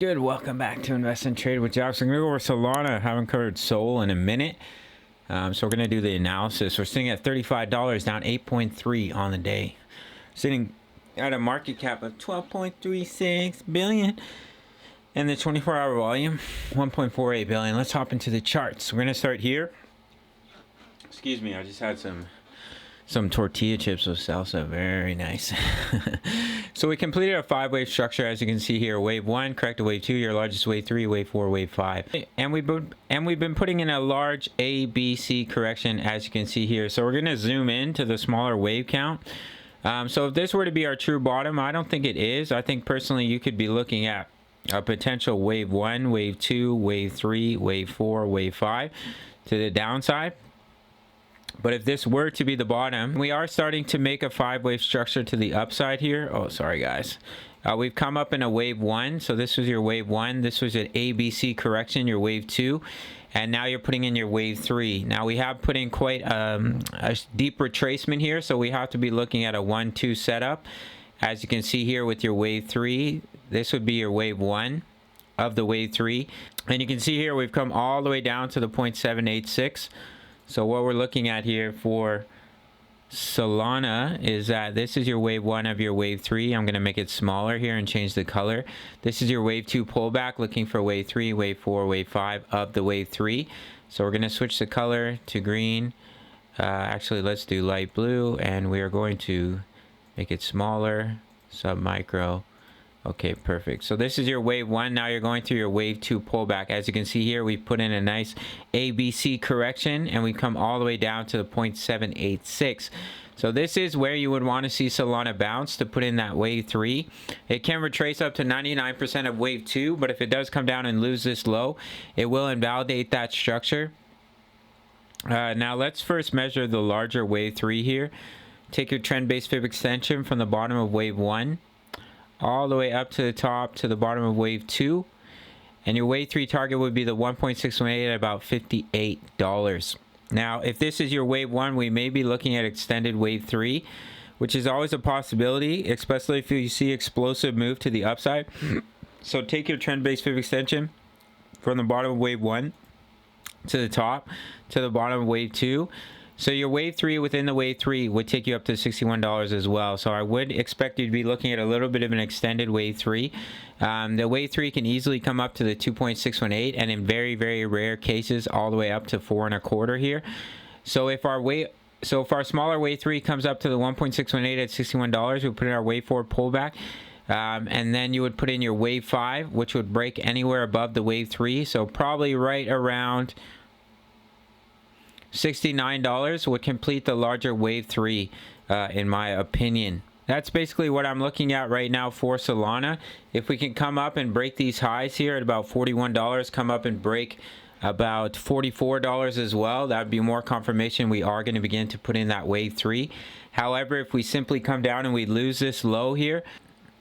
Good, welcome back to Invest and Trade with Jobs. I'm going to go over Solana. I haven't covered Sol in a minute. So we're going to do the analysis. We're sitting at $35, down 8.3 on the day. Sitting at a market cap of 12.36 billion. And the 24-hour volume, 1.48 billion. Let's hop into the charts. We're going to start here. Excuse me, I just had some tortilla chips with salsa. Very nice. So we completed a 5-wave structure, as you can see here. Wave 1 corrected wave 2, your largest wave 3, wave 4, wave 5. And we've been putting in a large ABC correction, as you can see here. So we're going to zoom in to the smaller wave count. So if this were to be our true bottom, I don't think it is. I think personally you could be looking at a potential wave 1, wave 2, wave 3, wave 4, wave 5 to the downside. But if this were to be the bottom, we are starting to make a 5-wave structure to the upside here. Oh, sorry guys. We've come up in a wave 1. So this was your wave 1. This was an ABC correction, your wave 2. And now you're putting in your wave 3. Now we have put in quite a deep retracement here. So we have to be looking at a 1-2 setup. As you can see here with your wave 3, this would be your wave 1 of the wave 3. And you can see here we've come all the way down to the 0.786. So what we're looking at here for Solana is that this is your wave 1 of your wave 3. I'm going to make it smaller here and change the color. This is your wave 2 pullback, looking for wave 3, wave 4, wave 5 of the wave 3. So we're going to switch the color to green. Actually, let's do light blue, and we are going to make it smaller, sub-micro. Okay, perfect. So this is your wave 1. Now you're going through your wave 2 pullback. As you can see here, we put in a nice ABC correction, and we come all the way down to the 0.786. So this is where you would want to see Solana bounce to put in that wave 3. It can retrace up to 99% of wave 2, but if it does come down and lose this low, it will invalidate that structure. Now let's first measure the larger wave 3 here. Take your trend-based fib extension from the bottom of wave 1. All the way up to the top to the bottom of wave 2, and your wave 3 target would be the 1.618 at about $58. Now if this is your wave 1, we may be looking at extended wave 3, which is always a possibility, especially if you see explosive move to the upside. So take your trend-based fib extension from the bottom of wave 1 to the top to the bottom of wave 2. So your wave 3 within the wave 3 would take you up to $61 as well. So I would expect you to be looking at a little bit of an extended wave 3. The wave 3 can easily come up to the 2.618, and in very, very rare cases all the way up to 4.25 here. So if our smaller wave 3 comes up to the 1.618 at $61, we put in our wave 4 pullback. And then you would put in your wave 5, which would break anywhere above the wave 3. So probably right around $69 would complete the larger wave 3 in my opinion. That's basically what I'm looking at right now for Solana. If we can come up and break these highs here at about $41, come up and break about $44 as well, that would be more confirmation we are going to begin to put in that wave 3. However, if we simply come down and we lose this low here,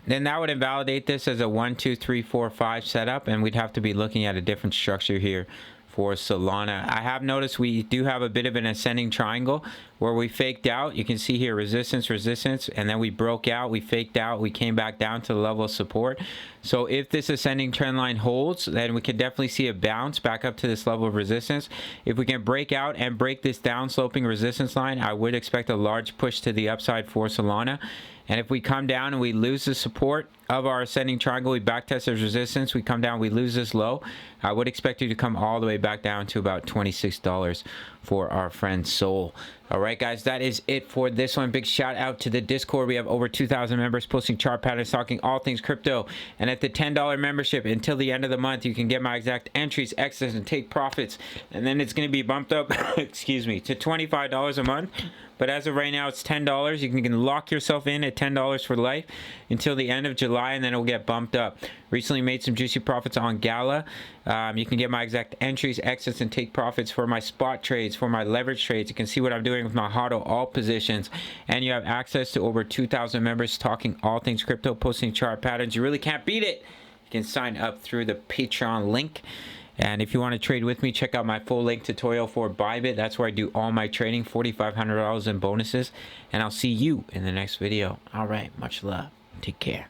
then that would invalidate this as a 1, 2, 3, 4, 5 setup, and we'd have to be looking at a different structure here for Solana. I have noticed we do have a bit of an ascending triangle where we faked out. You can see here resistance, resistance, and then we broke out, we faked out, we came back down to the level of support. So if this ascending trend line holds, then we can definitely see a bounce back up to this level of resistance. If we can break out and break this down sloping resistance line, I would expect a large push to the upside for Solana. And if we come down and we lose the support of our ascending triangle, we backtest as resistance, we come down, we lose this low, I would expect you to come all the way back down to about $26 for our friend Sol. All right, guys, that is it for this one. Big shout out to the Discord. We have over 2,000 members posting chart patterns, talking all things crypto. And at the $10 membership until the end of the month, you can get my exact entries, exits, and take profits. And then it's going to be bumped up, excuse me, to $25 a month. But as of right now, it's $10. You can lock yourself in at $10 for life until the end of July, and then it will get bumped up. Recently made some juicy profits on Gala. You can get my exact entries, exits, and take profits for my spot trades, for my leverage trades. You can see what I'm doing with my HODL all positions. And you have access to over 2,000 members talking all things crypto, posting chart patterns. You really can't beat it. You can sign up through the Patreon link. And if you want to trade with me, check out my full link tutorial for Bybit. That's where I do all my trading, $4,500 in bonuses. And I'll see you in the next video. All right, much love. Take care.